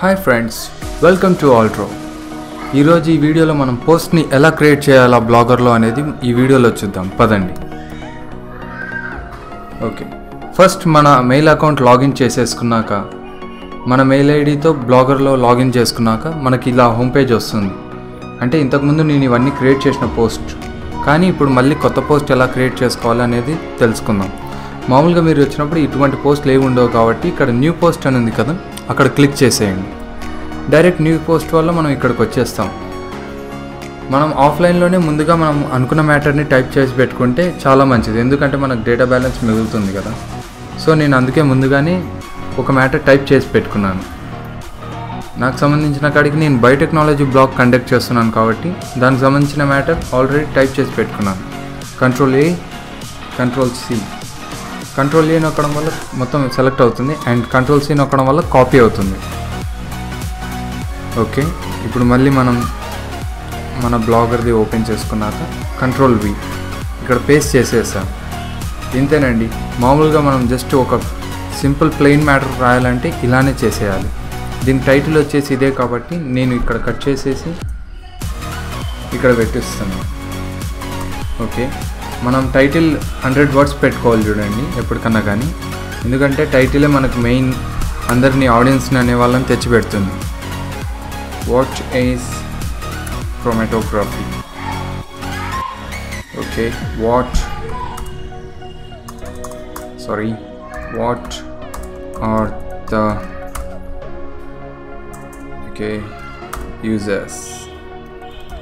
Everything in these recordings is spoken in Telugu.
Hi friends, welcome to Altro. ఈరోజు ఈ వీడియోలో మనం పోస్ట్ని ఎలా క్రియేట్ చేయాలా బ్లాగర్లో అనేది ఈ వీడియోలో చూద్దాం. పదండి. ఓకే, ఫస్ట్ మన మెయిల్ అకౌంట్ లాగిన్ చేసేసుకున్నాక, మన మెయిల్ ఐడితో బ్లాగర్లో లాగిన్ చేసుకున్నాక మనకి ఇలా హోమ్ పేజ్ వస్తుంది. అంటే ఇంతకుముందు నేను ఇవన్నీ క్రియేట్ చేసిన పోస్ట్, కానీ ఇప్పుడు మళ్ళీ కొత్త పోస్ట్ ఎలా క్రియేట్ చేసుకోవాలి అనేది తెలుసుకుందాం. మామూలుగా మీరు వచ్చినప్పుడు ఇటువంటి పోస్టులు ఏమి ఉండవు కాబట్టి ఇక్కడ న్యూ పోస్ట్ అని ఉంది కదా, అక్కడ క్లిక్ చేసేయండి. డైరెక్ట్ న్యూ పోస్ట్ వల్ల మనం ఇక్కడికి వచ్చేస్తాం. మనం ఆఫ్లైన్లోనే ముందుగా మనం అనుకున్న మ్యాటర్ని టైప్ చేసి పెట్టుకుంటే చాలా మంచిది, ఎందుకంటే మనకు డేటా బ్యాలెన్స్ మిగులుతుంది కదా. సో నేను అందుకే ముందుగానే ఒక మ్యాటర్ టైప్ చేసి పెట్టుకున్నాను. నాకు సంబంధించిన కాడికి నేను బయోటెక్నాలజీ బ్లాగ్ కండక్ట్ చేస్తున్నాను కాబట్టి దానికి సంబంధించిన మ్యాటర్ ఆల్రెడీ టైప్ చేసి పెట్టుకున్నాను. Ctrl+A, Ctrl+C. Ctrl+A నొక్కడం వల్ల మొత్తం సెలెక్ట్ అవుతుంది అండ్ Ctrl+C నొక్కడం వల్ల కాపీ అవుతుంది. ఓకే, ఇప్పుడు మళ్ళీ మనం మన బ్లాగర్ది ఓపెన్ చేసుకున్నాక Ctrl+V ఇక్కడ పేస్ట్ చేసేసాం. ఇంతేనండి. మామూలుగా మనం జస్ట్ ఒక సింపుల్ ప్లెయిన్ మ్యాటర్ రాయాలంటే ఇలానే చేసేయాలి. దీని టైటిల్ వచ్చేసి ఇదే కాబట్టి నేను ఇక్కడ కట్ చేసేసి ఇక్కడ పెట్టిస్తాను. ఓకే, మనం టైటిల్ 100 words పెట్టుకోవాలి చూడండి ఎప్పటికన్నా కానీ, ఎందుకంటే టైటిలే మనకు మెయిన్ అందరినీ ఆడియన్స్ని అనే వాళ్ళని తెచ్చిపెడుతుంది. What is chromatography? Okay, what are the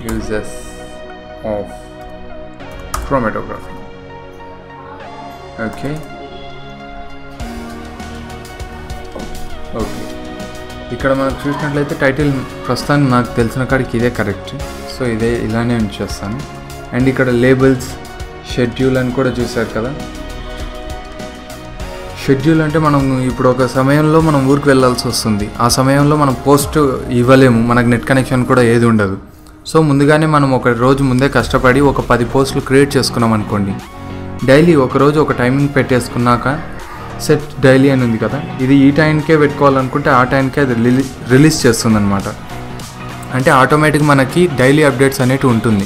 uses of chromatography. Okay, ఇక్కడ మనకు చూసినట్లయితే టైటిల్ ప్రస్తుతానికి నాకు తెలిసిన కాడికి ఇదే కరెక్ట్. సో ఇదే ఇలానే ఉంచేస్తాను. అండ్ ఇక్కడ లేబుల్స్, షెడ్యూల్ అని కూడా చూసారు కదా. షెడ్యూల్ అంటే మనం ఇప్పుడు ఒక సమయంలో మనం ఊరికి వెళ్ళాల్సి వస్తుంది. ఆ సమయంలో మనం పోస్ట్ ఇవ్వలేము, మనకు నెట్ కనెక్షన్ కూడా ఏది ఉండదు. సో ముందుగానే మనం ఒక రోజు ముందే కష్టపడి ఒక 10 పోస్టులు క్రియేట్ చేసుకున్నాం అనుకోండి. డైలీ ఒకరోజు ఒక టైమింగ్ పెట్టేసుకున్నాక సెట్ డైలీ అని ఉంది కదా, ఇది ఈ టైంకే పెట్టుకోవాలనుకుంటే ఆ టైంకే అది రిలీజ్ చేస్తుంది అనమాట. అంటే ఆటోమేటిక్గా మనకి డైలీ అప్డేట్స్ అనేవి ఉంటుంది.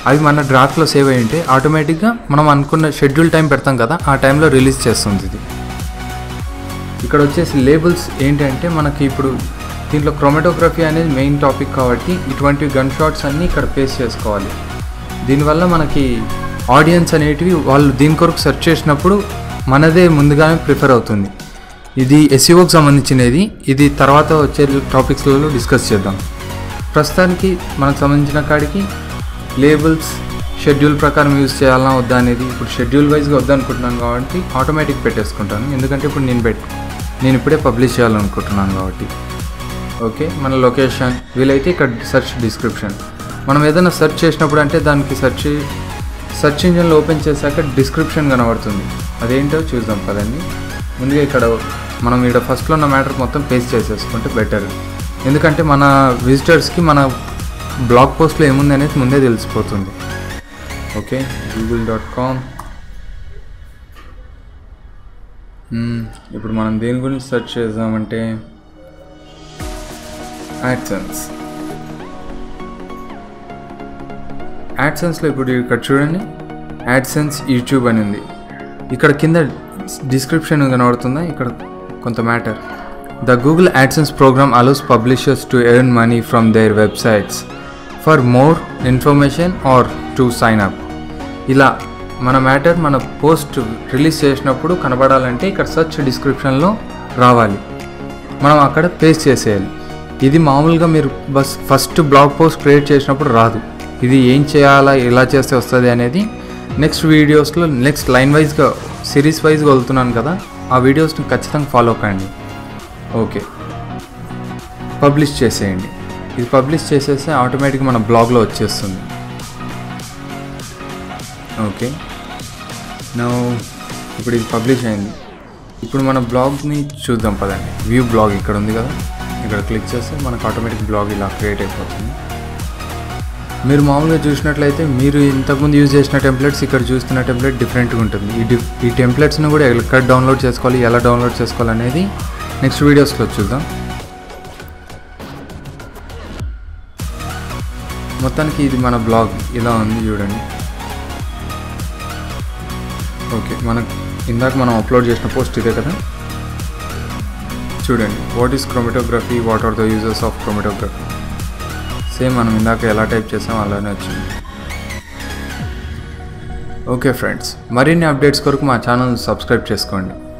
అవి మన డ్రాఫ్ట్లో సేవ్ అయ్యి ఉంటే ఆటోమేటిక్గా మనం అనుకున్న షెడ్యూల్ టైం పెడతాం కదా, ఆ టైంలో రిలీజ్ చేస్తుంది ఇది. ఇక్కడ వచ్చేసి లేబుల్స్ ఏంటంటే మనకి ఇప్పుడు దీంట్లో క్రోమాటోగ్రఫీ అనేది మెయిన్ టాపిక్ కాబట్టి ఇటువంటి గన్ షాట్స్ అన్నీ ఇక్కడ పేస్ట్ చేసుకోవాలి. దీనివల్ల మనకి ఆడియన్స్ అనేటివి వాళ్ళు దీని కొరకు సెర్చ్ చేసినప్పుడు మనదే ముందుగానే ప్రిఫర్ అవుతుంది. ఇది SEOకి సంబంధించినది, ఇది తర్వాత వచ్చే టాపిక్స్లలో డిస్కస్ చేద్దాం. ప్రస్తుతానికి మనకు సంబంధించిన కాడికి లేబుల్స్ షెడ్యూల్ ప్రకారం యూజ్ చేయాలన్నా వద్దా అనేది, ఇప్పుడు షెడ్యూల్ వైజ్గా వద్దనుకుంటున్నాను కాబట్టి ఆటోమేటిక్ పెట్టేసుకుంటాను, ఎందుకంటే ఇప్పుడు నేను ఇప్పుడే పబ్లిష్ చేయాలనుకుంటున్నాను కాబట్టి. ఓకే, మన లొకేషన్, వీలైతే ఇక్కడ సెర్చ్ డిస్క్రిప్షన్. మనం ఏదైనా సెర్చ్ చేసినప్పుడు అంటే దానికి సెర్చ్ ఇంజిన్లో ఓపెన్ చేశాక డిస్క్రిప్షన్ కనబడుతుంది. అదేంటో చూద్దాం పదండి. ముందుగా ఇక్కడ మనం ఇక్కడ ఫస్ట్లో ఉన్న మ్యాటర్ మొత్తం పేస్ట్ చేసేసుకుంటే బెటర్, ఎందుకంటే మన విజిటర్స్కి మన బ్లాగ్ పోస్ట్లో ఏముంది అనేది ముందే తెలిసిపోతుంది. Okay, google.com. ఇప్పుడు మనం దేని గురించి సెర్చ్ చేద్దామంటే యాడ్సెన్స్లో ఇప్పుడు ఇక్కడ చూడండి, యాడ్సెన్స్ యూట్యూబ్ అని ఉంది. ఇక్కడ కింద డిస్క్రిప్షన్ కనబడుతుందా, ఇక్కడ కొంత matter. The Google AdSense program allows publishers to earn money from their websites. For more information or to sign up. ఇలా మన మ్యాటర్ మన పోస్ట్ రిలీజ్ చేసినప్పుడు కనబడాలంటే ఇక్కడ సెర్చ్ డిస్క్రిప్షన్లో రావాలి, మనం అక్కడ పేస్ట్ చేసేయాలి. ఇది మామూలుగా మీరు ఫస్ట్ బ్లాగ్ పోస్ట్ క్రియేట్ చేసినప్పుడు రాదు. ఇది ఏం చేయాలా, ఎలా చేస్తే వస్తుంది అనేది నెక్స్ట్ వీడియోస్లో నెక్స్ట్ లైన్ వైజ్గా సిరీస్ వైజ్గా వెళ్తున్నాను కదా, ఆ వీడియోస్ని ఖచ్చితంగా ఫాలో కండి. ఓకే, పబ్లిష్ చేసేయండి. ఇది పబ్లిష్ చేసేస్తే ఆటోమేటిక్గా మన బ్లాగ్లో వచ్చేస్తుంది. ఓకే, ఇప్పుడు ఇది పబ్లిష్ అయింది. ఇప్పుడు మన బ్లాగ్ని చూద్దాం పదండి. వ్యూ బ్లాగ్ ఇక్కడ ఉంది కదా, ఇక్కడ క్లిక్ చేస్తే మనకు ఆటోమేటిక్ బ్లాగ్ ఇలా క్రియేట్ అయిపోతుంది. మీరు మామూలుగా చూసినట్లయితే మీరు ఇంతకుముందు యూజ్ చేసిన టెంప్లెట్స్ ఇక్కడ చూస్తున్న టెంప్లెట్ డిఫరెంట్గా ఉంటుంది. ఈ టెంప్లెట్స్ని కూడా ఎక్కడ డౌన్లోడ్ చేసుకోవాలి, ఎలా డౌన్లోడ్ చేసుకోవాలి అనేది నెక్స్ట్ వీడియోస్లో చూద్దాం. మొత్తానికి ఇది మన బ్లాగ్ ఇలా ఉంది చూడండి. ఓకే, ఇందాక మనం అప్లోడ్ చేసిన పోస్ట్ ఇదే కదా. చూడండి, what is chromatography, what are the uses of chromatography. Same మనం ఇందాక ఎలా టైప్ చేసాం అలానే వచ్చింది. ఓకే ఫ్రెండ్స్, మరిన్ని అప్డేట్స్ కొరకు మా ఛానల్ సబ్స్క్రైబ్ చేసుకోండి.